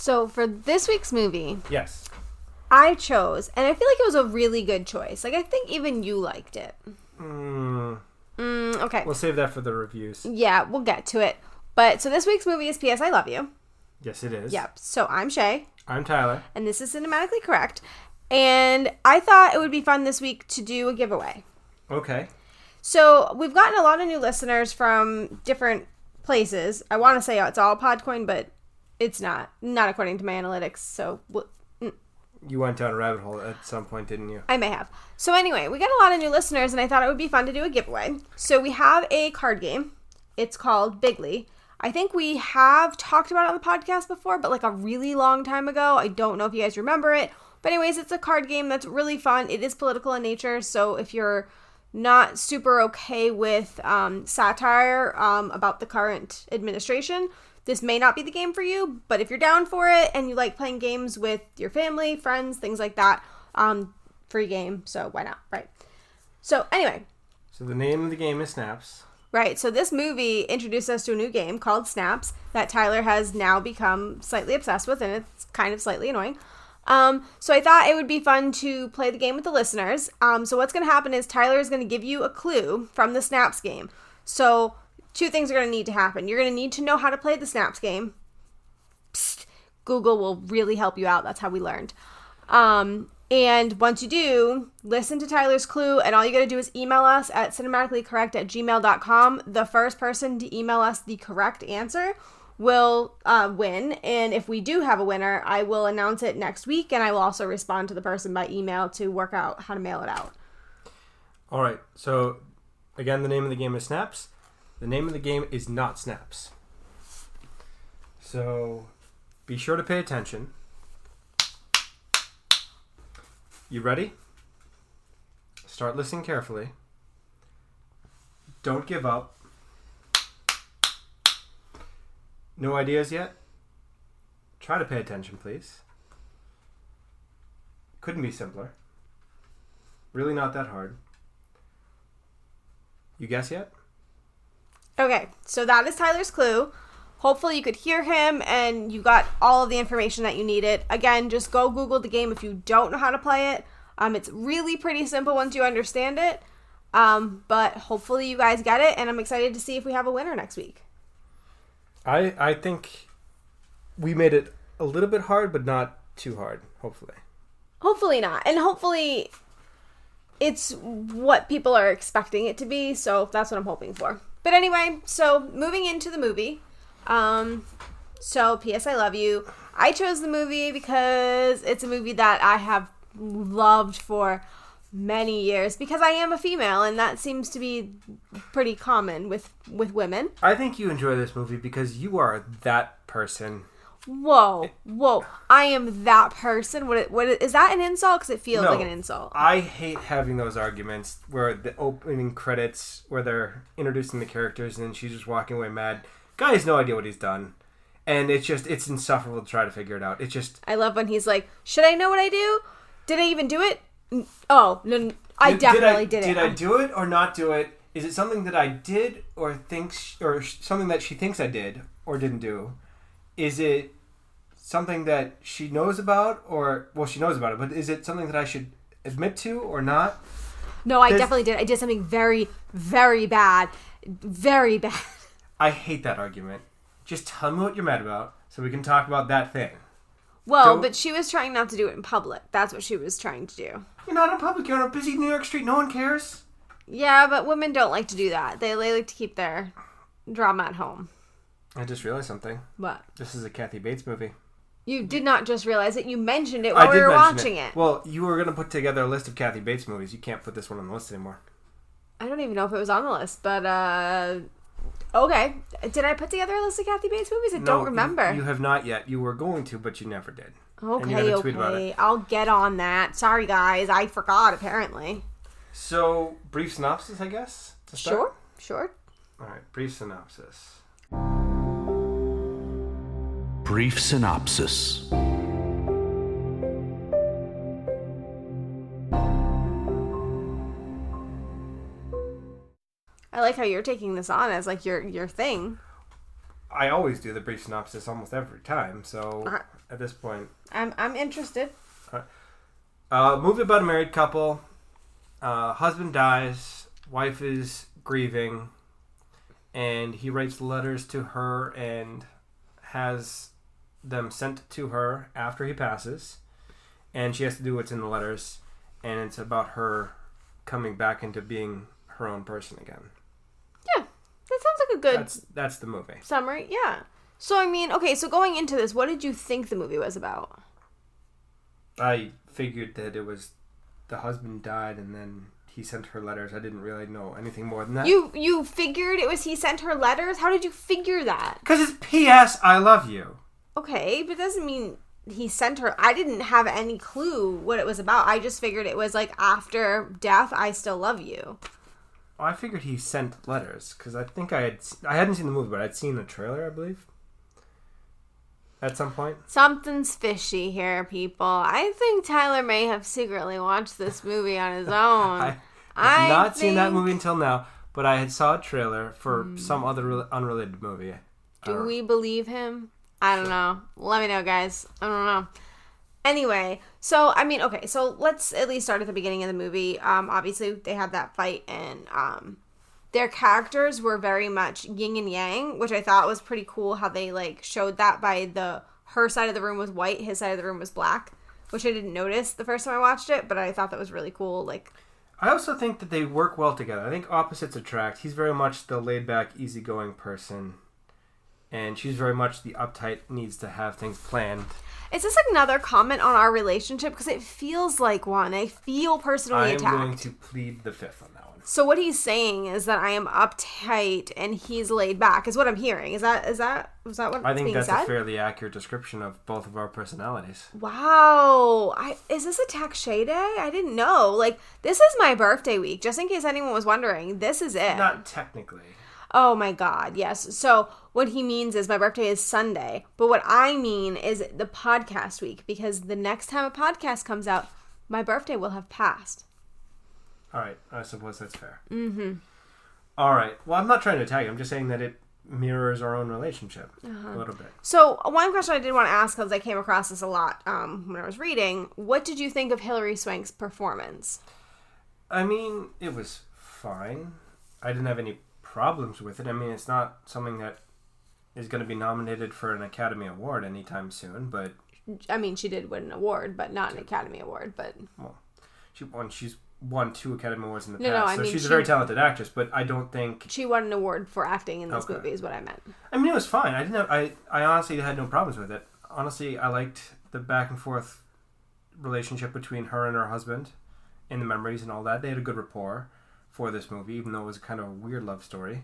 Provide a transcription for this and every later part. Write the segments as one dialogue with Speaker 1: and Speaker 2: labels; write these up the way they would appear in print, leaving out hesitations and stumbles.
Speaker 1: So for this week's movie,
Speaker 2: Yes.
Speaker 1: I chose, and I feel like it was a really good choice. Like, I think even you liked it. Okay.
Speaker 2: We'll save that for the reviews.
Speaker 1: Yeah, we'll get to it. But, so this week's movie is P.S. I Love You.
Speaker 2: Yes, it is.
Speaker 1: Yep. So I'm Shay.
Speaker 2: I'm Tyler.
Speaker 1: And this is Cinematically Correct. And I thought it would be fun this week to do a giveaway.
Speaker 2: Okay.
Speaker 1: So we've gotten a lot of new listeners from different places. I want to say it's all Podcoin, but it's not. Not according to my analytics. So
Speaker 2: You went down a rabbit hole at some point, didn't you?
Speaker 1: I may have. So anyway, we got a lot of new listeners, and I thought it would be fun to do a giveaway. So we have a card game. It's called Bigly. I think we have talked about it on the podcast before, but like a really long time ago. I don't know if you guys remember it. But anyways, it's a card game that's really fun. It is political in nature, so if you're not super okay with satire about the current administration, this may not be the game for you. But if you're down for it and you like playing games with your family, friends, things like that, free game, so why not, right? So anyway.
Speaker 2: So the name of the game is Snaps.
Speaker 1: Right, so this movie introduced us to a new game called Snaps that Tyler has now become slightly obsessed with, and it's kind of slightly annoying. So I thought it would be fun to play the game with the listeners. So what's going to happen is Tyler is going to give you a clue from the Snaps game. So two things are going to need to happen. You're going to need to know how to play the Snaps game. Psst, Google will really help you out. That's how we learned. And once you do, listen to Tyler's clue, and all you got to do is email us at cinematicallycorrect@gmail.com. The first person to email us the correct answer will win, and if we do have a winner, I will announce it next week, and I will also respond to the person by email to work out how to mail it out.
Speaker 2: All right. So, again, the name of the game is Snaps. The name of the game is not Snaps. So, be sure to pay attention. You ready? Start listening carefully. Don't give up. No ideas yet? Try to pay attention, please. Couldn't be simpler. Really not that hard. You guess yet?
Speaker 1: Okay, so that is Tyler's clue. Hopefully you could hear him and you got all of the information that you needed. Again, just go Google the game if you don't know how to play it. It's really pretty simple once you understand it. But hopefully you guys get it, and I'm excited to see if we have a winner next week.
Speaker 2: I think we made it a little bit hard, but not too hard, hopefully.
Speaker 1: Hopefully not. And hopefully it's what people are expecting it to be, so that's what I'm hoping for. But anyway, so moving into the movie. So P.S. I Love You. I chose the movie because it's a movie that I have loved for many years because I am a female, and that seems to be pretty common with women.
Speaker 2: I think you enjoy this movie because you are that person.
Speaker 1: Whoa. I am that person. What is that an insult? Because it feels like an insult.
Speaker 2: I hate having those arguments where the opening credits, where they're introducing the characters and then she's just walking away mad. Guy has no idea what he's done. And it's insufferable to try to figure it out. I
Speaker 1: love when he's like, should I know what I do? Did I even do it? Oh, no, I definitely did it.
Speaker 2: Did I do it or not do it? Is it something that I did or something that she thinks I did or didn't do? Is it something that she knows about she knows about it, but is it something that I should admit to or not?
Speaker 1: No, I definitely did. I did something very, very bad. Very bad.
Speaker 2: I hate that argument. Just tell me what you're mad about so we can talk about that thing.
Speaker 1: Well, but she was trying not to do it in public. That's what she was trying to do.
Speaker 2: You're not in public. You're on a busy New York street. No one cares.
Speaker 1: Yeah, but women don't like to do that. They like to keep their drama at home.
Speaker 2: I just realized something.
Speaker 1: What?
Speaker 2: This is a Kathy Bates movie.
Speaker 1: You did not just realize it. You mentioned it while we were watching it.
Speaker 2: Well, you were going to put together a list of Kathy Bates movies. You can't put this one on the list anymore.
Speaker 1: I don't even know if it was on the list, but okay. Did I put together a list of Kathy Bates movies? I don't remember.
Speaker 2: You have not yet. You were going to, but you never did.
Speaker 1: Okay. I'll get on that. Sorry, guys. I forgot, apparently.
Speaker 2: So, brief synopsis, I guess, to start?
Speaker 1: Sure.
Speaker 2: All right, brief synopsis.
Speaker 3: Brief synopsis.
Speaker 1: I like how you're taking this on as like your thing.
Speaker 2: I always do the brief synopsis almost every time. So at this point,
Speaker 1: I'm interested.
Speaker 2: Movie about a married couple. Husband dies. Wife is grieving, and he writes letters to her and has them sent to her after he passes, and she has to do what's in the letters, and it's about her coming back into being her own person again.
Speaker 1: Yeah, that sounds like a good
Speaker 2: that's the movie
Speaker 1: summary. Yeah. So I mean, okay, so going into this, what did you think the movie was about?
Speaker 2: I figured that it was the husband died and then he sent her letters. I didn't really know anything more than that.
Speaker 1: You figured it was he sent her letters? How did you figure that?
Speaker 2: Because it's P.S. I love you.
Speaker 1: Okay, but it doesn't mean he sent her. I didn't have any clue what it was about. I just figured it was like, after death, I still love you.
Speaker 2: I figured he sent letters because I think I hadn't seen the movie, but I'd seen the trailer, I believe, at some point.
Speaker 1: Something's fishy here, people. I think Tyler may have secretly watched this movie on his own.
Speaker 2: I have not seen that movie until now, but I had saw a trailer for some other unrelated movie.
Speaker 1: Do we believe him? I don't know. Let me know, guys. I don't know. Anyway, so, I mean, okay, so let's at least start at the beginning of the movie. Obviously, they had that fight, and their characters were very much yin and yang, which I thought was pretty cool how they, like, showed that by her side of the room was white, his side of the room was black, which I didn't notice the first time I watched it, but I thought that was really cool, like...
Speaker 2: I also think that they work well together. I think opposites attract. He's very much the laid-back, easygoing person, and she's very much the uptight, needs to have things planned. Is
Speaker 1: this another comment on our relationship? Because it feels like one. I feel personally attacked.
Speaker 2: I am going to plead the fifth on that one.
Speaker 1: So what he's saying is that I am uptight and he's laid back, is what I'm hearing. Is that what
Speaker 2: I think that's
Speaker 1: said?
Speaker 2: A fairly accurate description of both of our personalities.
Speaker 1: Wow. Is this a tax-shay day? I didn't know. Like, this is my birthday week. Just in case anyone was wondering, this is it.
Speaker 2: Not technically.
Speaker 1: Oh my God, yes. So what he means is my birthday is Sunday, but what I mean is the podcast week, because the next time a podcast comes out, my birthday will have passed.
Speaker 2: All right, I suppose that's fair. Mm-hmm. All right. Well, I'm not trying to attack you. I'm just saying that it mirrors our own relationship a little bit.
Speaker 1: So one question I did want to ask, because I came across this a lot when I was reading, what did you think of Hilary Swank's performance?
Speaker 2: I mean, it was fine. I didn't have any problems with it. I mean, it's not something that is going to be nominated for an Academy Award anytime soon, but...
Speaker 1: I mean, she did win an award, but not an Academy Award, but...
Speaker 2: Well, she's won 2 Academy Awards in the past,
Speaker 1: I mean,
Speaker 2: she's a very talented actress, but I don't think...
Speaker 1: She won an award for acting in this movie, is what I meant.
Speaker 2: I mean, it was fine. I honestly had no problems with it. Honestly, I liked the back and forth relationship between her and her husband, and the memories and all that. They had a good rapport for this movie, even though it was kind of a weird love story.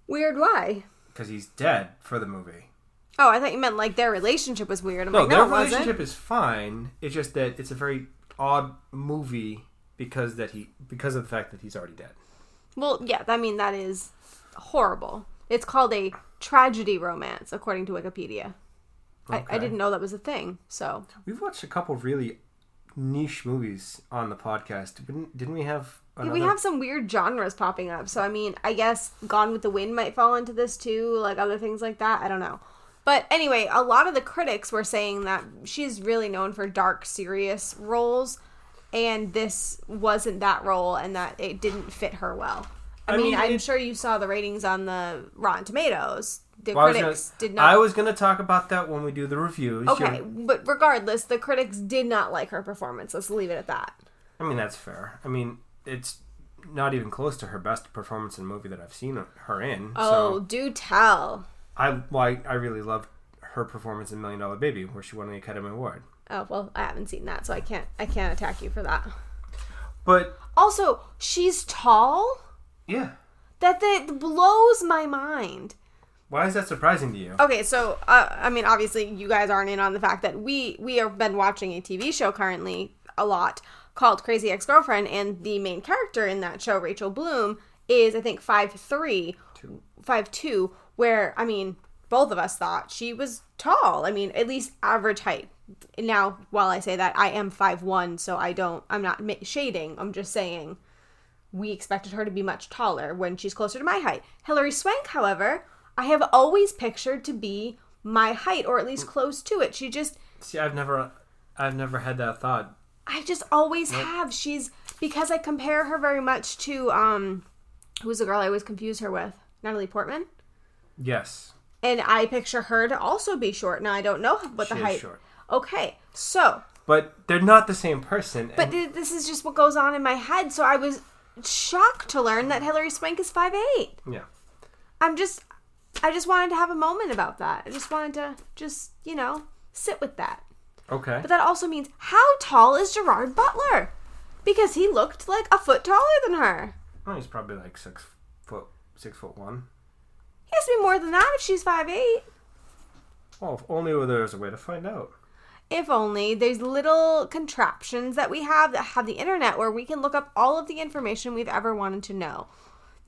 Speaker 1: Weird? Why?
Speaker 2: Because he's dead for the movie.
Speaker 1: Oh, I thought you meant like their relationship was weird.
Speaker 2: No, their relationship is fine. It's just that it's a very odd movie because of the fact that he's already dead.
Speaker 1: Well, yeah, I mean, that is horrible. It's called a tragedy romance, according to Wikipedia. Okay. I didn't know that was a thing, so...
Speaker 2: We've watched a couple really niche movies on the podcast. Didn't we have...
Speaker 1: Yeah, we have some weird genres popping up. So, I mean, I guess Gone with the Wind might fall into this too, like other things like that. I don't know. But anyway, a lot of the critics were saying that she's really known for dark, serious roles, and this wasn't that role, and that it didn't fit her well. I mean, I'm sure you saw the ratings on the Rotten Tomatoes. The critics did not...
Speaker 2: I was going to talk about that when we do the reviews.
Speaker 1: Okay, but regardless, the critics did not like her performance. Let's leave it at that.
Speaker 2: I mean, that's fair. I mean... It's not even close to her best performance in a movie that I've seen her in.
Speaker 1: Oh, so do tell.
Speaker 2: I really loved her performance in $1 Million Baby, where she won the Academy Award.
Speaker 1: Oh, well, I haven't seen that, so I can't attack you for that.
Speaker 2: But
Speaker 1: also, she's tall?
Speaker 2: Yeah.
Speaker 1: That blows my mind.
Speaker 2: Why is that surprising to you?
Speaker 1: Okay, so, I mean, obviously, you guys aren't in on the fact that we have been watching a TV show currently a lot called Crazy Ex-Girlfriend, and the main character in that show, Rachel Bloom, is, I think, 5'3", 5'2", where, I mean, both of us thought she was tall. I mean, at least average height. Now, while I say that, I am 5'1", so I'm not shading. I'm just saying we expected her to be much taller when she's closer to my height. Hilary Swank, however, I have always pictured to be my height, or at least close to it. She just...
Speaker 2: See, I've never had that thought.
Speaker 1: I just always have. Because I compare her very much to, who's the girl I always confuse her with? Natalie Portman?
Speaker 2: Yes.
Speaker 1: And I picture her to also be short. Now, I don't know what the height... She is short. Okay, so...
Speaker 2: But they're not the same person.
Speaker 1: But this is just what goes on in my head. So I was shocked to learn that Hilary Swank is 5'8".
Speaker 2: Yeah.
Speaker 1: I just wanted to have a moment about that. I just wanted to sit with that.
Speaker 2: Okay.
Speaker 1: But that also means, how tall is Gerard Butler? Because he looked like a foot taller than her.
Speaker 2: Oh, he's probably like 6'1".
Speaker 1: He has to be more than that if she's 5'8".
Speaker 2: Well, if only there was a way to find out.
Speaker 1: If only. There's little contraptions that we have that have the internet where we can look up all of the information we've ever wanted to know.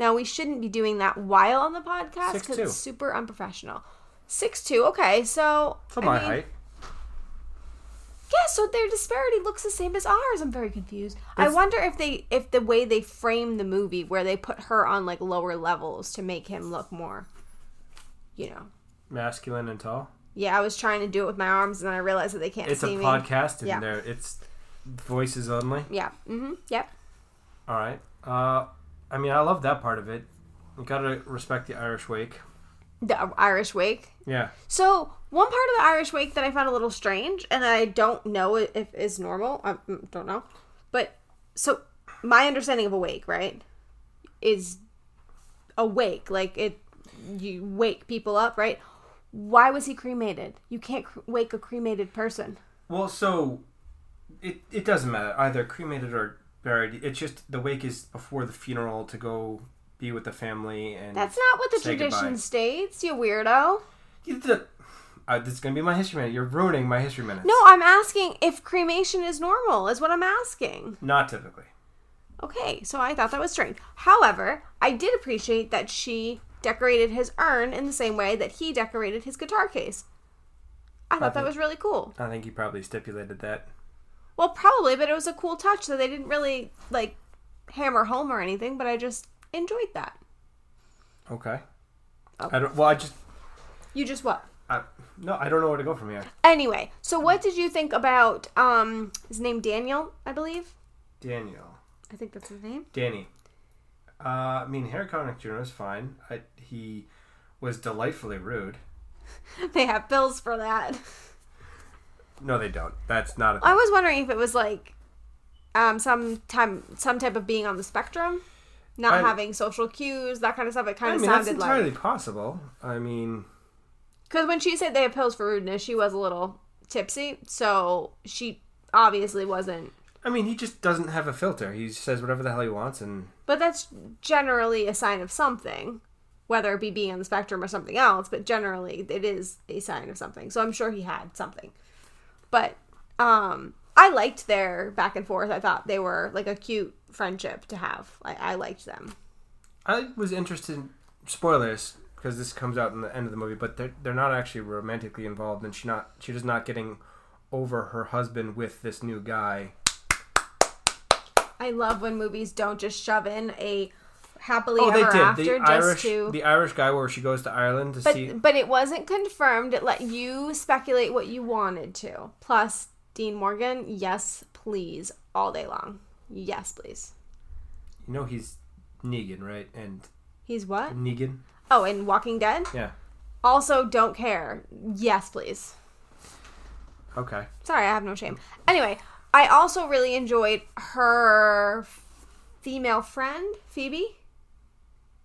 Speaker 1: Now, we shouldn't be doing that while on the podcast because it's super unprofessional. 6'2", okay, so...
Speaker 2: For my height.
Speaker 1: Yeah, so their disparity looks the same as ours. I'm very confused. I wonder if the way they frame the movie, where they put her on like lower levels to make him look more,
Speaker 2: masculine and tall.
Speaker 1: Yeah, I was trying to do it with my arms, and then I realized that they can't see me.
Speaker 2: It's a podcast, and it's voices only.
Speaker 1: Yeah. Mm-hmm. Yep.
Speaker 2: All right. I love that part of it. You gotta respect the Irish wake.
Speaker 1: The Irish wake?
Speaker 2: Yeah.
Speaker 1: So, one part of the Irish wake that I found a little strange, and that I don't know if is normal, I don't know, but, so, my understanding of a wake, right, is a wake, like, you wake people up, right? Why was he cremated? You can't wake a cremated person.
Speaker 2: Well, so, it doesn't matter, either cremated or buried. It's just, the wake is before the funeral to go be with the family and
Speaker 1: that's not what the tradition states, you weirdo.
Speaker 2: This is going to be my history minute. You're ruining my history minutes.
Speaker 1: No, I'm asking if cremation is normal, is what I'm asking.
Speaker 2: Not typically.
Speaker 1: Okay, so I thought that was strange. However, I did appreciate that she decorated his urn in the same way that he decorated his guitar case. I thought that was really cool.
Speaker 2: I think he probably stipulated that.
Speaker 1: Well, probably, but it was a cool touch that they didn't really, hammer home or anything, but I just enjoyed that.
Speaker 2: Okay.
Speaker 1: Oh. You just what?
Speaker 2: No, I don't know where to go from here.
Speaker 1: Anyway, so what did you think about, his name Daniel, I believe?
Speaker 2: Daniel.
Speaker 1: I think that's his name.
Speaker 2: Danny. Harry Connick Jr. was fine. He was delightfally rude.
Speaker 1: They have bills for that.
Speaker 2: No, they don't. That's not a thing.
Speaker 1: I was wondering if it was some type of being on the spectrum, not having social cues, that kind of stuff. It kind of sounded
Speaker 2: that's entirely possible.
Speaker 1: Because when she said they have pills for rudeness, she was a little tipsy, so she obviously wasn't.
Speaker 2: He just doesn't have a filter. He says whatever the hell he wants,
Speaker 1: But that's generally a sign of something, whether it be being on the spectrum or something else. But generally, it is a sign of something. So I'm sure he had something. But I liked their back and forth. I thought they were like a cute friendship to have. I liked them.
Speaker 2: I was interested. Spoilers, because this comes out in the end of the movie, but they're not actually romantically involved, and she's not getting over her husband with this new guy.
Speaker 1: I love when movies don't just shove in a happily ever after
Speaker 2: the Irish guy where she goes to Ireland to see.
Speaker 1: But it wasn't confirmed. It let you speculate what you wanted to. Plus, Dean Morgan, yes, please, all day long. Yes, please.
Speaker 2: He's Negan, right? And
Speaker 1: he's what?
Speaker 2: Negan.
Speaker 1: Oh, in Walking Dead?
Speaker 2: Yeah.
Speaker 1: Also, don't care. Yes, please.
Speaker 2: Okay.
Speaker 1: Sorry, I have no shame. Anyway, I also really enjoyed her female friend, Phoebe.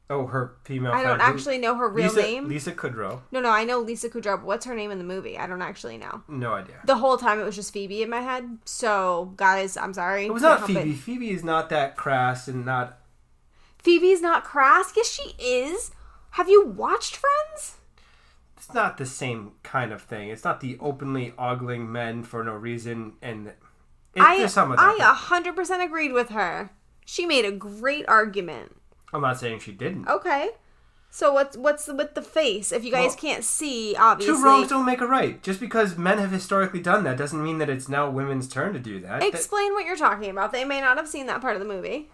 Speaker 2: Oh, her female friend.
Speaker 1: I don't actually know her real name.
Speaker 2: Lisa Kudrow.
Speaker 1: No, I know Lisa Kudrow, but what's her name in the movie? I don't actually know.
Speaker 2: No idea.
Speaker 1: The whole time it was just Phoebe in my head. So, guys, I'm sorry.
Speaker 2: It was not Phoebe. Phoebe is not that crass and not...
Speaker 1: Phoebe's not crass? Yes, she is. Have you watched Friends?
Speaker 2: It's not the same kind of thing. It's not the openly ogling men for no reason, and there's some of that.
Speaker 1: I 100% agreed with her. She made a great argument.
Speaker 2: I'm not saying she didn't.
Speaker 1: Okay. So what's with the face? If you guys can't see, obviously...
Speaker 2: Two wrongs don't make a right. Just because men have historically done that doesn't mean that it's now women's turn to do that.
Speaker 1: Explain what you're talking about. They may not have seen that part of the movie.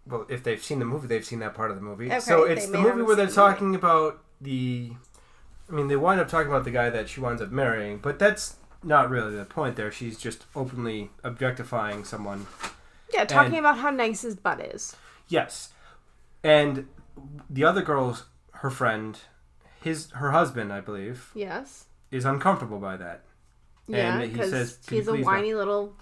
Speaker 2: Well, if they've seen the movie, they've seen that part of the movie.
Speaker 1: Okay,
Speaker 2: so it's the movie where they're talking about they wind up talking about the guy that she winds up marrying, but that's not really the point there. She's just openly objectifying someone.
Speaker 1: Yeah, talking about how nice his butt is.
Speaker 2: Yes. And the other girl's, her friend, her husband, I believe.
Speaker 1: Yes.
Speaker 2: Is uncomfortable by that.
Speaker 1: Yeah,
Speaker 2: and he says,
Speaker 1: he's a whiny little...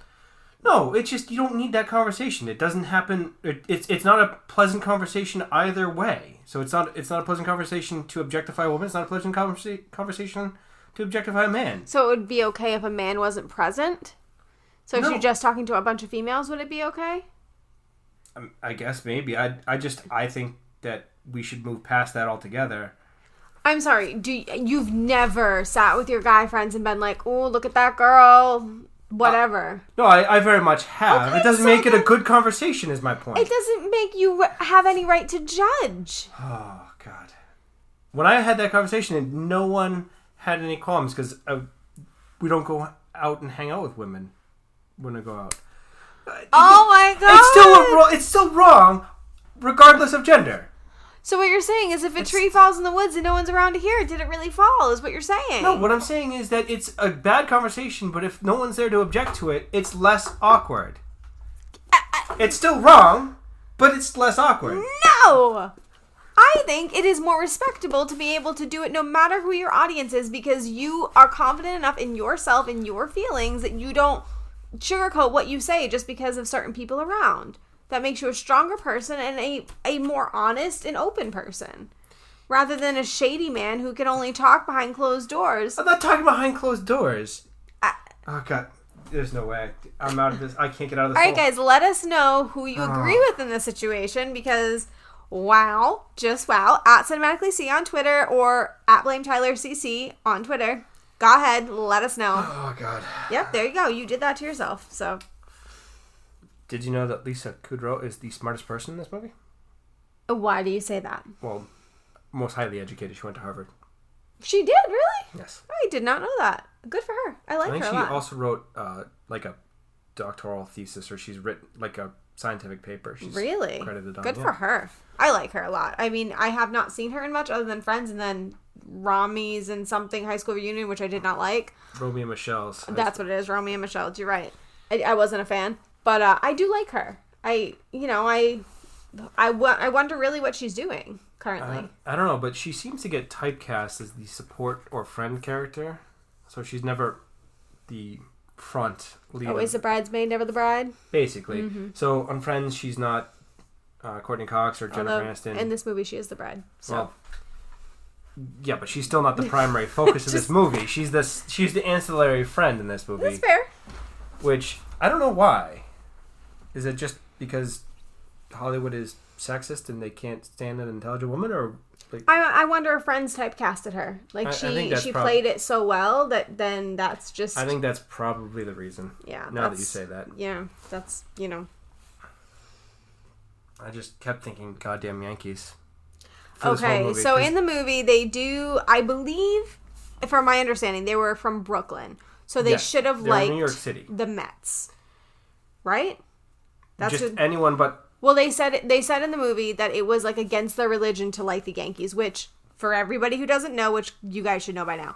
Speaker 2: No, it's just, you don't need that conversation. It doesn't happen. It's not a pleasant conversation either way. So it's not a pleasant conversation to objectify a woman. It's not a pleasant conversation to objectify a man.
Speaker 1: So it would be okay if a man wasn't present? So if you're just talking to a bunch of females, would it be okay?
Speaker 2: I guess maybe. I think that we should move past that altogether.
Speaker 1: I'm sorry. You've never sat with your guy friends and been like, "Oh, look at that girl." Whatever.
Speaker 2: No, I very much have.
Speaker 1: Okay,
Speaker 2: it doesn't make it a good conversation, is my point.
Speaker 1: It doesn't make you have any right to judge.
Speaker 2: Oh, God. When I had that conversation, no one had any qualms because we don't go out and hang out with women when I go out.
Speaker 1: Oh, my God.
Speaker 2: It's still wrong, regardless of gender.
Speaker 1: So what you're saying is if a tree falls in the woods and no one's around to hear it, did it really fall, is what you're saying?
Speaker 2: No, what I'm saying is that it's a bad conversation, but if no one's there to object to it, it's less awkward. It's still wrong, but it's less awkward.
Speaker 1: No! I think it is more respectable to be able to do it no matter who your audience is because you are confident enough in yourself and your feelings that you don't sugarcoat what you say just because of certain people around. That makes you a stronger person and a more honest and open person. Rather than a shady man who can only talk behind closed doors.
Speaker 2: I'm not talking behind closed doors. Oh, God. There's no way. I'm out of this. I can't get out of this.
Speaker 1: Alright, guys. Let us know who you agree with in this situation because, wow. Just wow. At Cinematically C on Twitter or at BlameTylerCC on Twitter. Go ahead. Let us know.
Speaker 2: Oh, God.
Speaker 1: Yep, there you go. You did that to yourself, so...
Speaker 2: Did you know that Lisa Kudrow is the smartest person in this movie?
Speaker 1: Why do you say that?
Speaker 2: Well, most highly educated. She went to Harvard.
Speaker 1: She did, really?
Speaker 2: Yes.
Speaker 1: I did not know that. Good for her. I like her a lot.
Speaker 2: I think she also wrote like a doctoral thesis, or she's written like a scientific paper. She's
Speaker 1: really?
Speaker 2: Credited on.
Speaker 1: Good for her. I like her a lot. I mean, I have not seen her in much other than Friends and then Rami's and something High School Reunion, which I did not like.
Speaker 2: Romeo and Michelle's.
Speaker 1: That's what it is, Romeo and Michelle. You're right. I wasn't a fan. But I do like her. I wonder really what she's doing currently.
Speaker 2: I don't know, but she seems to get typecast as the support or friend character. So she's never the front lead.
Speaker 1: Always the bridesmaid, never the bride.
Speaker 2: Basically. Mm-hmm. So on Friends, she's not Courtney Cox or Jennifer Aniston.
Speaker 1: In this movie, she is the bride. So.
Speaker 2: Well, yeah, but she's still not the primary focus of this movie. She's the ancillary friend in this movie.
Speaker 1: That's fair.
Speaker 2: Which, I don't know why. Is it just because Hollywood is sexist and they can't stand an intelligent woman, or like,
Speaker 1: I wonder if Friends typecasted her. Like she played it so well that then that's just.
Speaker 2: I think that's probably the reason.
Speaker 1: Yeah.
Speaker 2: Now that you say that.
Speaker 1: Yeah, that's
Speaker 2: I just kept thinking, goddamn Yankees.
Speaker 1: Okay, so in the movie they do, I believe, from my understanding, they were from Brooklyn, so they should have liked
Speaker 2: New York City.
Speaker 1: The Mets, right?
Speaker 2: That's just anyone but...
Speaker 1: Well, they said in the movie that it was like against their religion to like the Yankees, which for everybody who doesn't know, which you guys should know by now,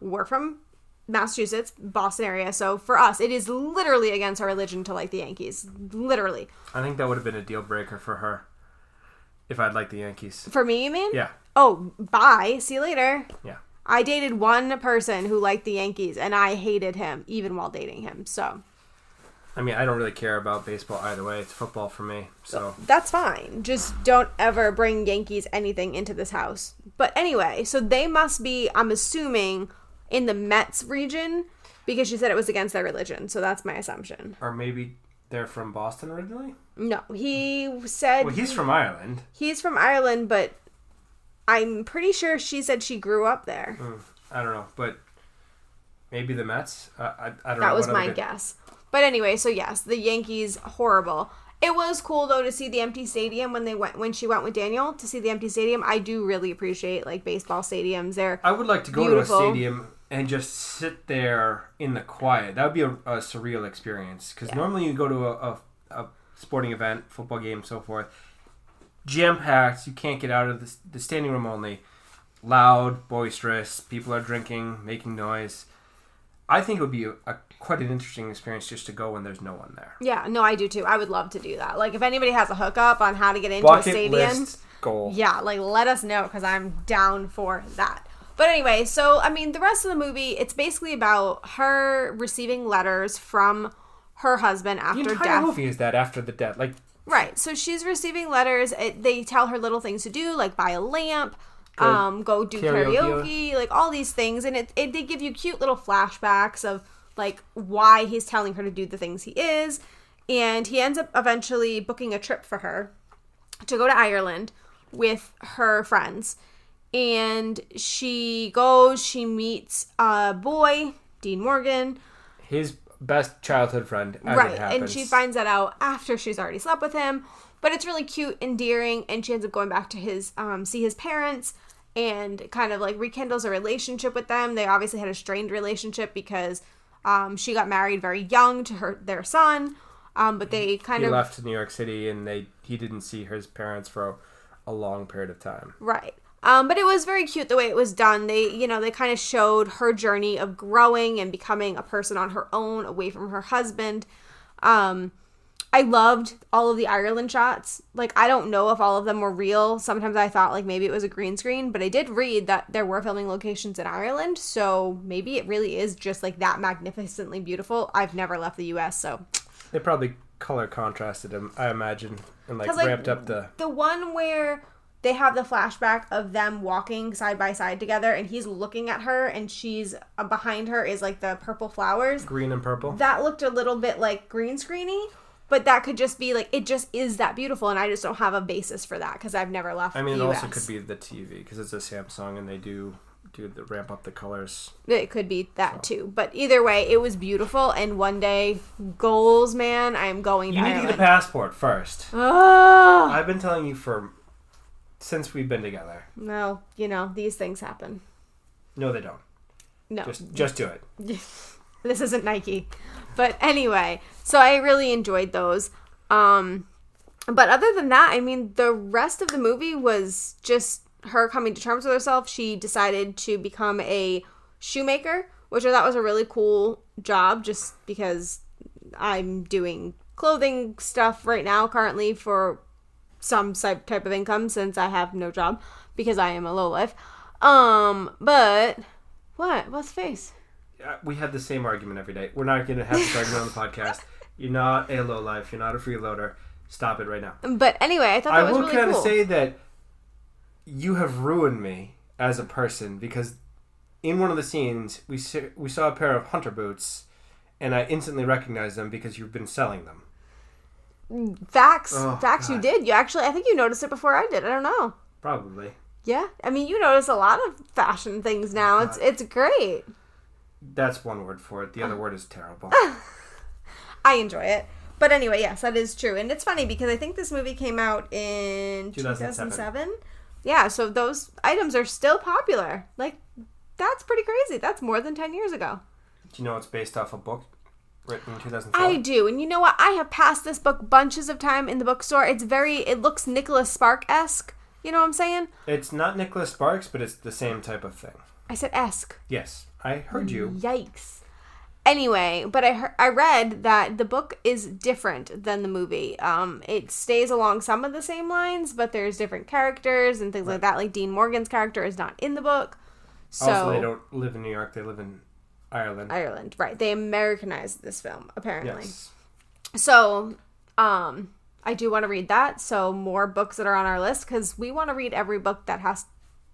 Speaker 1: we're from Massachusetts, Boston area, so for us, it is literally against our religion to like the Yankees. Literally.
Speaker 2: I think that would have been a deal breaker for her if I'd liked the Yankees.
Speaker 1: For me, you mean?
Speaker 2: Yeah.
Speaker 1: Oh, bye. See you later.
Speaker 2: Yeah.
Speaker 1: I dated one person who liked the Yankees, and I hated him even while dating him, so...
Speaker 2: I mean, I don't really care about baseball either way. It's football for me, so...
Speaker 1: That's fine. Just don't ever bring Yankees anything into this house. But anyway, so they must be, I'm assuming, in the Mets region, because she said it was against their religion, so that's my assumption.
Speaker 2: Or maybe they're from Boston originally?
Speaker 1: No, he said...
Speaker 2: Well, he's from Ireland.
Speaker 1: He's from Ireland, but I'm pretty sure she said she grew up there.
Speaker 2: I don't know, but maybe the Mets? I don't know.
Speaker 1: That was my guess. But anyway, so yes, the Yankees, horrible. It was cool though to see the empty stadium when she went with Daniel to see the empty stadium. I do really appreciate like baseball stadiums. I would like to go to a
Speaker 2: stadium and just sit there in the quiet. That would be a surreal experience because normally you go to a sporting event, football game, so forth, jam packed. You can't get out of the standing room only. loud, boisterous. People are drinking, making noise. I think it would be quite an interesting experience just to go when there's no one there.
Speaker 1: Yeah, no, I do too. I would love to do that. Like, if anybody has a hookup on how to get into
Speaker 2: Bucket
Speaker 1: a stadium,
Speaker 2: list goal.
Speaker 1: yeah, like, let us know, because I'm down for that. But anyway, so, I mean, the rest of the movie, it's basically about her receiving letters from her husband after
Speaker 2: The entire
Speaker 1: death.
Speaker 2: movie is that after the death. Like,
Speaker 1: Right, so she's receiving letters. They tell her little things to do, like buy a lamp, go do karaoke, like all these things. And they give you cute little flashbacks of, like, why he's telling her to do the things he is. And he ends up eventually booking a trip for her to go to Ireland with her friends. And she goes, she meets a boy, Dean Morgan.
Speaker 2: his best childhood friend, as
Speaker 1: right,
Speaker 2: it happens.
Speaker 1: and she finds that out after she's already slept with him. But it's really cute, endearing, and she ends up going back to his, see his parents, and kind of, like, rekindles a relationship with them. They obviously had a strained relationship because she got married very young to their son, but they kind of...
Speaker 2: He left New York City, and he didn't see his parents for a long period of time.
Speaker 1: Right. But it was very cute the way it was done. They kind of showed her journey of growing and becoming a person on her own, away from her husband. I loved all of the Ireland shots. Like, I don't know if all of them were real. Sometimes I thought, like, maybe it was a green screen, but I did read that there were filming locations in Ireland, so maybe it really is just, like, that magnificently beautiful. I've never left the U.S., so...
Speaker 2: They probably color contrasted him, I imagine, and, like,
Speaker 1: 'Cause, like,
Speaker 2: ramped up the...
Speaker 1: The one where they have the flashback of them walking side by side together, and he's looking at her, and she's... behind her is, like, the purple flowers.
Speaker 2: Green and purple.
Speaker 1: That looked a little bit, like, green screeny. But that could just be, like, it just is that beautiful, and I just don't have a basis for that, because I've never left the US.
Speaker 2: It also could be the TV, because it's a Samsung, and they do the ramp up the colors.
Speaker 1: It could be that, too. But either way, it was beautiful, and one day, goals, man, I am going to Ireland.
Speaker 2: You need to get a passport first.
Speaker 1: Oh!
Speaker 2: I've been telling you since we've been together.
Speaker 1: No, these things happen.
Speaker 2: No, they don't.
Speaker 1: No.
Speaker 2: Just do it.
Speaker 1: This isn't Nike. But anyway, so I really enjoyed those. But other than that, I mean, the rest of the movie was just her coming to terms with herself. She decided to become a shoemaker, which I thought was a really cool job, just because I'm doing clothing stuff right now currently for some type of income, since I have no job because I am a lowlife. But what's the face?
Speaker 2: We have the same argument every day. We're not going to have this argument on the podcast. You're not a lowlife. You're not a freeloader. Stop it right now.
Speaker 1: But anyway, I thought that was really cool.
Speaker 2: I will kind of say that you have ruined me as a person, because in one of the scenes, we saw a pair of hunter boots, and I instantly recognized them because you've been selling them.
Speaker 1: Facts.
Speaker 2: Oh,
Speaker 1: Facts. God. You did. I think you noticed it before I did. I don't know.
Speaker 2: Probably.
Speaker 1: Yeah. I mean, you notice a lot of fashion things now. It's great.
Speaker 2: That's one word for it. The other word is terrible.
Speaker 1: I enjoy it. But anyway, yes, that is true. And it's funny because I think this movie came out in 2007. Yeah, so those items are still popular. Like, that's pretty crazy. That's more than 10 years ago.
Speaker 2: Do you know it's based off a book written in 2004?
Speaker 1: I do. And you know what? I have passed this book bunches of time in the bookstore. It looks Nicholas Spark-esque. You know what I'm saying?
Speaker 2: It's not Nicholas Sparks, but it's the same type of thing.
Speaker 1: I said esque.
Speaker 2: Yes, I heard you.
Speaker 1: Yikes. Anyway, but I read that the book is different than the movie. It stays along some of the same lines, but there's different characters and things like that. Like Dean Morgan's character is not in the book. So
Speaker 2: also, they don't live in New York. They live in Ireland.
Speaker 1: Ireland, right. They Americanized this film, apparently.
Speaker 2: Yes.
Speaker 1: So, I do want to read that. So, more books that are on our list, because we want to read every book that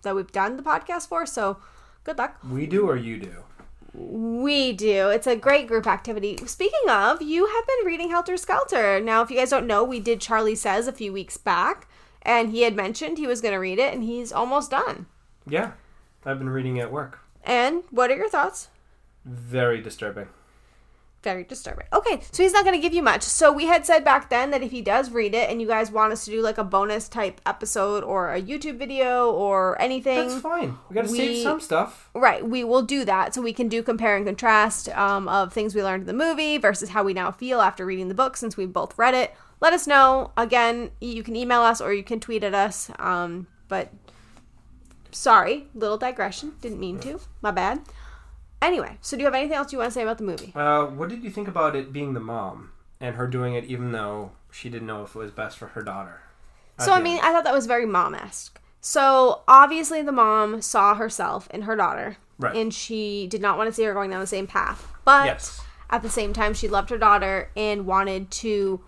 Speaker 1: we've done the podcast for. So, good luck.
Speaker 2: We do, or you do?
Speaker 1: We do. It's a great group activity. Speaking of, you have been reading Helter Skelter. Now, if you guys don't know, we did Charlie Says a few weeks back, and he had mentioned he was going to read it, and he's almost done.
Speaker 2: Yeah. I've been reading it at work.
Speaker 1: And what are your thoughts?
Speaker 2: Very disturbing.
Speaker 1: Very disturbing. Okay, so he's not going to give you much. So we had said back then that if he does read it and you guys want us to do like a bonus type episode or a YouTube video or anything.
Speaker 2: That's fine. We got to save some stuff.
Speaker 1: Right, we will do that so we can do compare and contrast of things we learned in the movie versus how we now feel after reading the book, since we've both read it. Let us know. Again, you can email us or you can tweet at us. But Sorry, little digression. Didn't mean to. My bad. Anyway, so do you have anything else you want to say about the movie?
Speaker 2: What did you think about it being the mom and her doing it even though she didn't know if it was best for her daughter?
Speaker 1: So, I mean, I thought that was very mom-esque. So, obviously, the mom saw herself in her daughter.
Speaker 2: Right.
Speaker 1: And she did not want to see her going down the same path. But at the same time, she loved her daughter and wanted to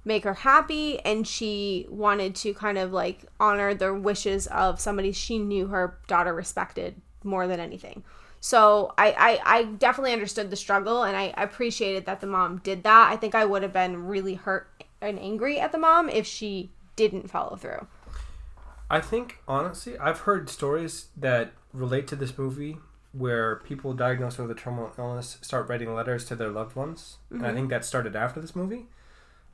Speaker 1: make her happy. And she wanted to kind of, like, honor the wishes of somebody she knew her daughter respected more than anything. So I definitely understood the struggle, and I appreciated that the mom did that. I think I would have been really hurt and angry at the mom if she didn't follow through.
Speaker 2: I think, honestly, I've heard stories that relate to this movie where people diagnosed with a terminal illness start writing letters to their loved ones. Mm-hmm. And I think that started after this movie.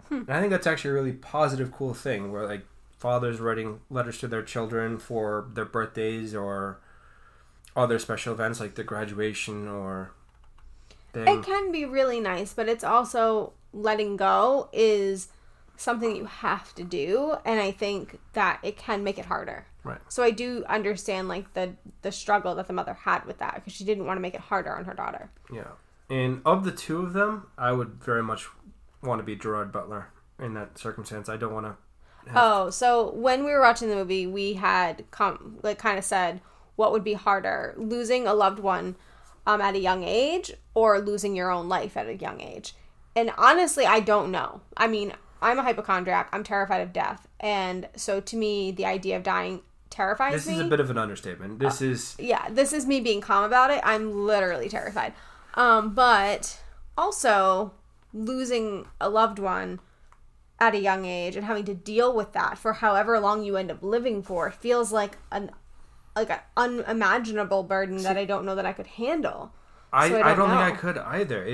Speaker 2: And I think that's actually a really positive, cool thing where, like, fathers writing letters to their children for their birthdays or other special events like the graduation or thing.
Speaker 1: It can be really nice, but it's also letting go is something you have to do, and I think that it can make it harder.
Speaker 2: Right.
Speaker 1: So I do understand like the struggle that the mother had with that because she didn't want to make it harder on her daughter.
Speaker 2: Yeah. And of the two of them, I would very much want to be Gerard Butler in that circumstance. I don't want to
Speaker 1: so when we were watching the movie, we had kind of said what would be harder, losing a loved one at a young age or losing your own life at a young age. And honestly, I don't know. I mean, I'm a hypochondriac. I'm terrified of death. And so to me, the idea of dying terrifies me.
Speaker 2: This is a bit of an understatement. This is
Speaker 1: me being calm about it. I'm literally terrified. But also losing a loved one at a young age and having to deal with that for however long you end up living for feels like an unimaginable burden that I don't know that I could handle.
Speaker 2: I don't think I could either.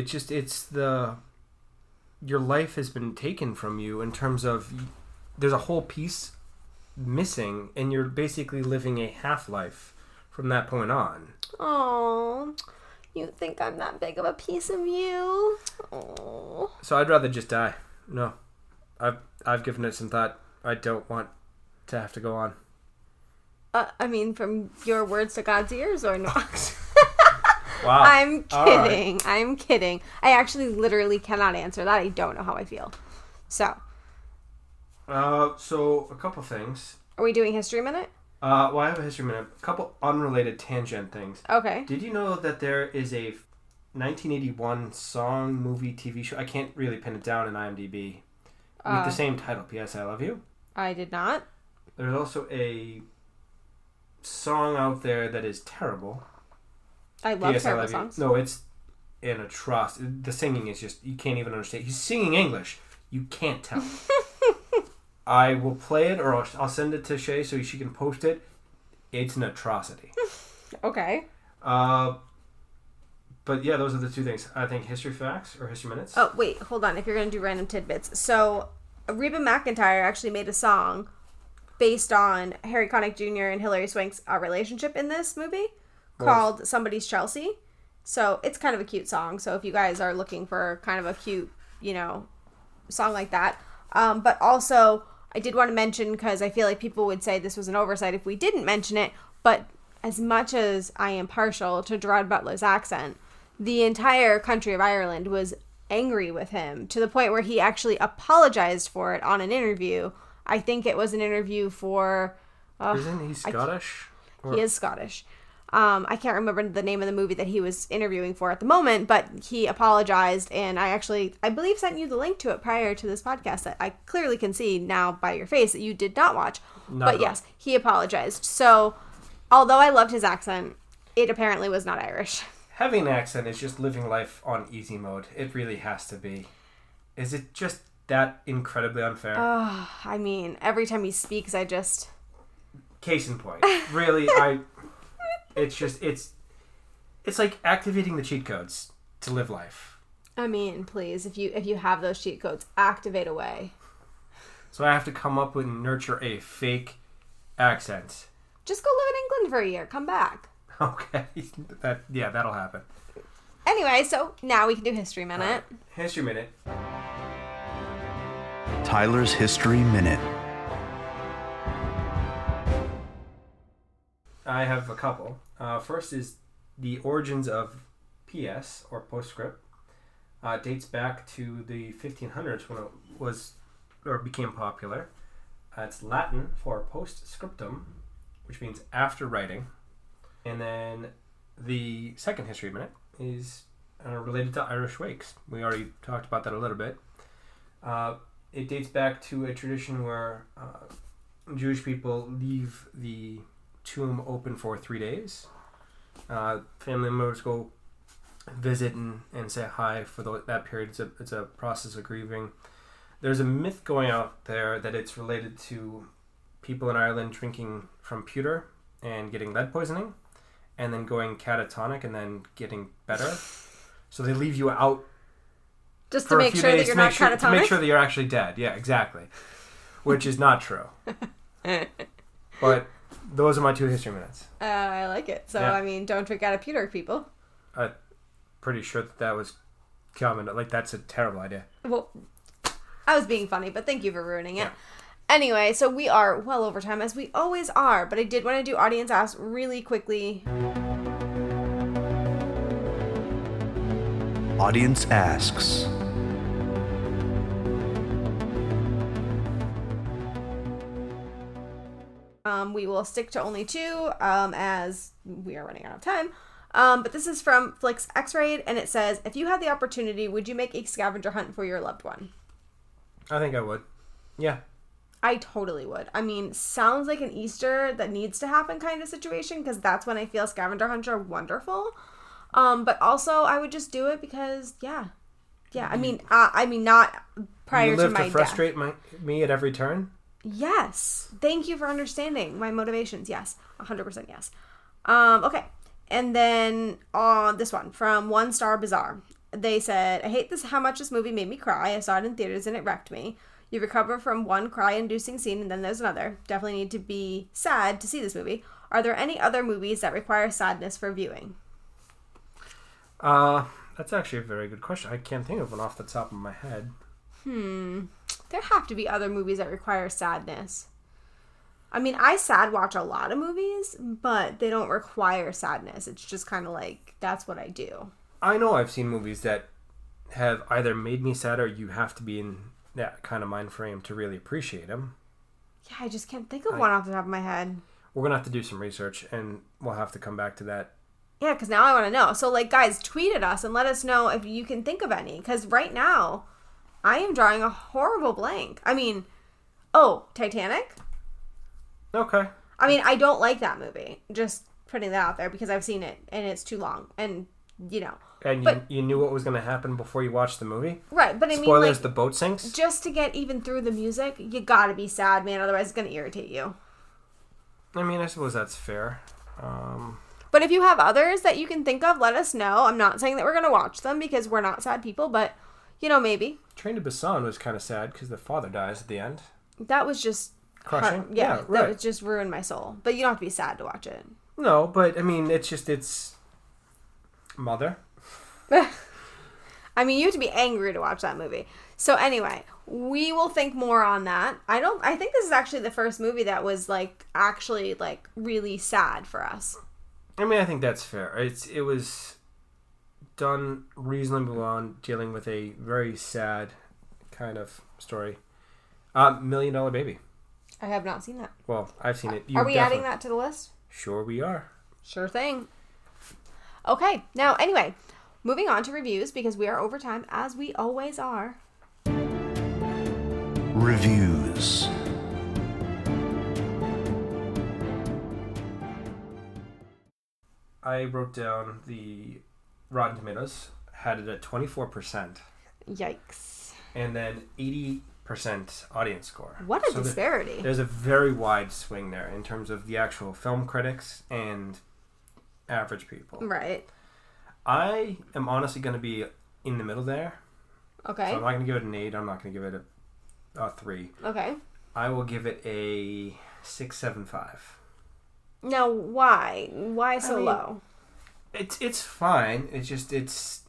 Speaker 2: Your life has been taken from you in terms of there's a whole piece missing and you're basically living a half-life from that point on.
Speaker 1: Oh, you think I'm that big of a piece of you? Oh.
Speaker 2: So I'd rather just die. No. I've given it some thought. I don't want to have to go on.
Speaker 1: I mean, from your words to God's ears or not?
Speaker 2: Wow.
Speaker 1: I'm kidding. Right. I'm kidding. I actually literally cannot answer that. I don't know how I feel. So
Speaker 2: a couple things.
Speaker 1: Are we doing History Minute?
Speaker 2: Well, I have a History Minute. A couple unrelated tangent things.
Speaker 1: Okay.
Speaker 2: Did you know that there is a 1981 song, movie, TV show? I can't really pin it down in IMDb. With the same title, P.S. I Love You. I
Speaker 1: did not.
Speaker 2: There's also a song out there that is terrible.
Speaker 1: I love terrible songs.
Speaker 2: No, it's an atrocity. The singing is just, you can't even understand. He's singing English. You can't tell. I will play it or I'll send it to Shay so she can post it. It's an atrocity.
Speaker 1: Okay.
Speaker 2: But yeah, those are the two things. I think history facts or history minutes.
Speaker 1: Oh, wait, hold on. If you're going to do random tidbits. So, Reba McEntire actually made a song based on Harry Connick Jr. and Hilary Swank's relationship in this movie called Somebody's Chelsea. So, it's kind of a cute song. So, if you guys are looking for kind of a cute, song like that. But also, I did want to mention, because I feel like people would say this was an oversight if we didn't mention it, but as much as I am partial to Gerard Butler's accent, the entire country of Ireland was angry with him to the point where he actually apologized for it on an interview. I think it was an interview for...
Speaker 2: Isn't he Scottish?
Speaker 1: He is Scottish. I can't remember the name of the movie that he was interviewing for at the moment, but he apologized, and I believe sent you the link to it prior to this podcast that I clearly can see now by your face that you did not watch. But yes, he apologized. So, although I loved his accent, it apparently was not Irish.
Speaker 2: Having an accent is just living life on easy mode. It really has to be. Is it just that incredibly unfair?
Speaker 1: I mean, every time he speaks, I just...
Speaker 2: Case in point. Really, it's like activating the cheat codes to live life.
Speaker 1: I mean, please, if you have those cheat codes, activate away.
Speaker 2: So I have to come up with and nurture a fake accent.
Speaker 1: Just go live in England for a year. Come back.
Speaker 2: Okay. That'll happen.
Speaker 1: Anyway, so now we can do History Minute.
Speaker 2: History Minute.
Speaker 3: Tyler's History Minute.
Speaker 2: I have a couple. First is the origins of PS, or postscript. Dates back to the 1500s when it was, or became popular. It's Latin for postscriptum, which means after writing. And then the second history minute is related to Irish wakes. We already talked about that a little bit. It dates back to a tradition where Jewish people leave the tomb open for 3 days. Family members go visit and say hi for that period. It's a process of grieving. There's a myth going out there that it's related to people in Ireland drinking from pewter and getting lead poisoning, and then going catatonic and then getting better. So they leave you out
Speaker 1: just to make sure that you're not catatonic?
Speaker 2: To make sure that you're actually dead. Yeah, exactly. Which is not true. But those are my 2 history minutes.
Speaker 1: I like it. So, yeah. I mean, don't drink out of pewter, people.
Speaker 2: I'm pretty sure that was common. Like, that's a terrible idea.
Speaker 1: Well, I was being funny, but thank you for ruining it. Yeah. Anyway, so we are well over time, as we always are, but I did want to do Audience Ask really quickly.
Speaker 3: Audience Asks.
Speaker 1: We will stick to only 2, as we are running out of time. But this is from Flicks X-Rayed, and it says, if you had the opportunity, would you make a scavenger hunt for your loved one?
Speaker 2: I think I would. Yeah.
Speaker 1: I totally would. I mean, sounds like an Easter that needs to happen kind of situation, because that's when I feel scavenger hunts are wonderful. But also, I would just do it because, yeah. I mean, not prior to my death.
Speaker 2: You live to frustrate me at every turn?
Speaker 1: Yes. Thank you for understanding my motivations. Yes. 100% yes. Okay. And then on this one from One Star Bizarre, they said, I hate how much this movie made me cry. I saw it in theaters and it wrecked me. You recover from one cry-inducing scene and then there's another. Definitely need to be sad to see this movie. Are there any other movies that require sadness for viewing?
Speaker 2: That's actually a very good question. I can't think of one off the top of my head.
Speaker 1: There have to be other movies that require sadness. I mean, I sad watch a lot of movies, but they don't require sadness. It's just kind of like, that's what I do.
Speaker 2: I know I've seen movies that have either made me sad or you have to be in that kind of mind frame to really appreciate them.
Speaker 1: Yeah, I just can't think of one off the top of my head.
Speaker 2: We're going to have to do some research and we'll have to come back to that.
Speaker 1: Yeah, because now I want to know. So, like, guys, tweet at us and let us know if you can think of any. Because right now, I am drawing a horrible blank. I mean, Titanic?
Speaker 2: Okay.
Speaker 1: I mean, I don't like that movie. Just putting that out there because I've seen it and it's too long. And, you know.
Speaker 2: And you knew what was going to happen before you watched the movie?
Speaker 1: Right, but I mean,
Speaker 2: spoilers,
Speaker 1: like,
Speaker 2: the boat sinks?
Speaker 1: Just to get even through the music, you gotta be sad, man. Otherwise, it's going to irritate you.
Speaker 2: I mean, I suppose that's fair.
Speaker 1: But if you have others that you can think of, let us know. I'm not saying that we're going to watch them because we're not sad people, but, you know, maybe.
Speaker 2: Train to Busan was kind of sad because the father dies at the end.
Speaker 1: That was just...
Speaker 2: crushing?
Speaker 1: Yeah,
Speaker 2: right.
Speaker 1: That would just ruin my soul. But you don't have to be sad to watch it.
Speaker 2: No, but, I mean, it's... Mother.
Speaker 1: I mean, you have to be angry to watch that movie. So anyway, we will think more on that. I think this is actually the first movie that was, like, actually, like, really sad for us.
Speaker 2: I mean, I think that's fair. It was done reasonably well, dealing with a very sad kind of story. $1 Million Baby.
Speaker 1: I have not seen that.
Speaker 2: Well, I've seen it.
Speaker 1: Are we adding that to the list?
Speaker 2: Sure we are.
Speaker 1: Sure thing. Okay. Now, anyway, moving on to reviews because we are over time, as we always are.
Speaker 3: Reviews.
Speaker 2: I wrote down the Rotten Tomatoes, had it at 24%.
Speaker 1: Yikes.
Speaker 2: And then 80% audience score.
Speaker 1: What a disparity.
Speaker 2: There's a very wide swing there in terms of the actual film critics and average people.
Speaker 1: Right.
Speaker 2: I am honestly going to be in the middle there.
Speaker 1: Okay.
Speaker 2: So I'm not going to give it an 8. I'm not going to give it a 3.
Speaker 1: Okay.
Speaker 2: I will give it a 6.75.
Speaker 1: Now, why? Why so low?
Speaker 2: It's fine. It's...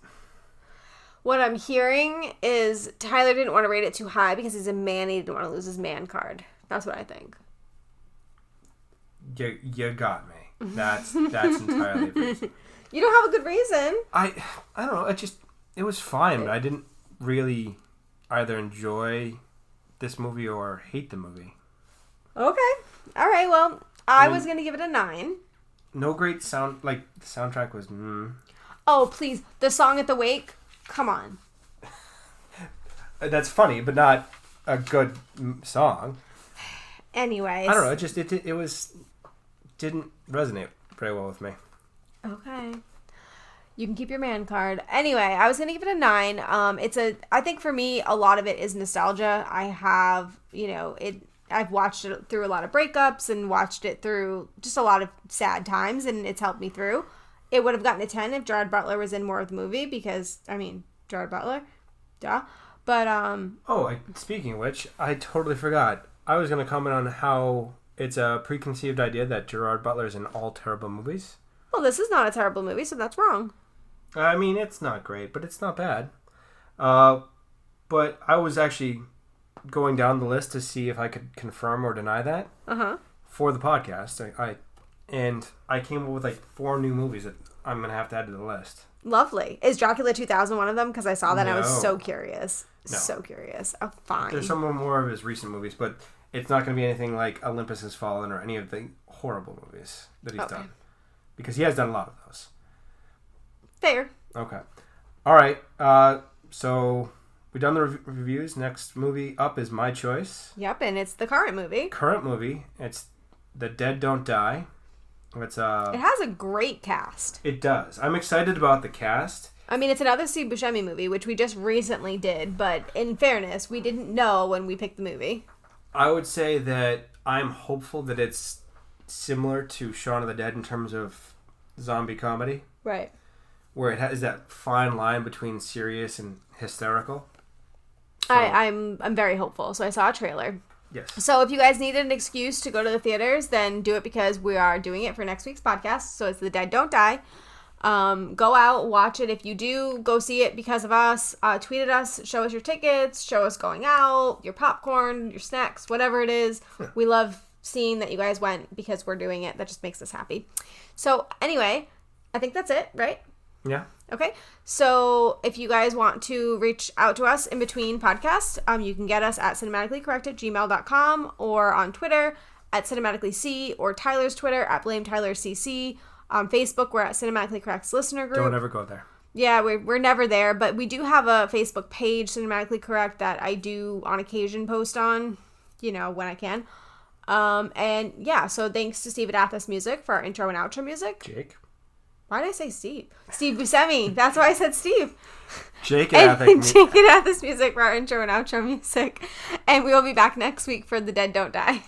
Speaker 1: What I'm hearing is Tyler didn't want to rate it too high because he's a man. He didn't want to lose his man card. That's what I think.
Speaker 2: You got me. That's entirely the reason.
Speaker 1: You don't have a good reason.
Speaker 2: I don't know. It was fine, but I didn't really either enjoy this movie or hate the movie.
Speaker 1: Okay. All right. Well, I was going to give it a 9.
Speaker 2: No great sound. Like, the soundtrack was...
Speaker 1: Oh, please. The song at the wake? Come on.
Speaker 2: That's funny, but not a good song.
Speaker 1: Anyways.
Speaker 2: I don't know. It didn't resonate very well with me.
Speaker 1: Okay. You can keep your man card. Anyway, I was going to give it a 9. I think for me, a lot of it is nostalgia. I have, I've watched it through a lot of breakups and watched it through just a lot of sad times, and it's helped me through. It would have gotten a 10 if Gerard Butler was in more of the movie because, Gerard Butler, duh. But,
Speaker 2: speaking of which, I totally forgot. I was going to comment on how it's a preconceived idea that Gerard Butler's in all terrible movies.
Speaker 1: Well, this is not a terrible movie, so that's wrong.
Speaker 2: It's not great, but it's not bad. But I was actually going down the list to see if I could confirm or deny that for the podcast. I came up with like 4 new movies that I'm going to have to add to the list.
Speaker 1: Lovely. Is Dracula 2000 one of them? Because I saw that and I was so curious.
Speaker 2: No.
Speaker 1: So curious. Oh, fine.
Speaker 2: There's some more of his recent movies, but it's not going to be anything like Olympus Has Fallen or any of the horrible movies that he's done. Because he has done a lot of those.
Speaker 1: Fair.
Speaker 2: Okay. All right. So we've done the reviews. Next movie up is my choice.
Speaker 1: Yep, and it's the current movie.
Speaker 2: It's The Dead Don't Die. It
Speaker 1: has a great cast.
Speaker 2: It does. I'm excited about the cast.
Speaker 1: It's another Steve Buscemi movie, which we just recently did, but in fairness, we didn't know when we picked the movie.
Speaker 2: I would say that I'm hopeful that it's similar to Shaun of the Dead in terms of zombie comedy.
Speaker 1: Right.
Speaker 2: Where it has that fine line between serious and hysterical. So,
Speaker 1: I'm very hopeful. So I saw a trailer.
Speaker 2: Yes.
Speaker 1: So if you guys needed an excuse to go to the theaters, then do it because we are doing it for next week's podcast. So it's The Dead Don't Die. Go out, watch it. If you do, go see it because of us. Tweet at us, show us your tickets, show us going out, your popcorn, your snacks, whatever it is. We love seeing that you guys went because we're doing it. That just makes us happy. So anyway, I think that's it, right?
Speaker 2: Yeah.
Speaker 1: Okay. So if you guys want to reach out to us in between podcasts, you can get us at cinematicallycorrect@gmail.com or on Twitter at cinematicallyc or Tyler's Twitter at blametylercc. On Facebook, we're at Cinematically Correct's listener group.
Speaker 2: Don't ever go there.
Speaker 1: Yeah, we're never there, but we do have a Facebook page, Cinematically Correct, that I do on occasion post on, when I can. And yeah, so thanks to Steve at Athos Music for our intro and outro music.
Speaker 2: Jake.
Speaker 1: Why did I say Steve? Steve Buscemi. That's why I said Steve.
Speaker 2: Jake at
Speaker 1: Athos Music for our intro and outro music. And we will be back next week for The Dead Don't Die.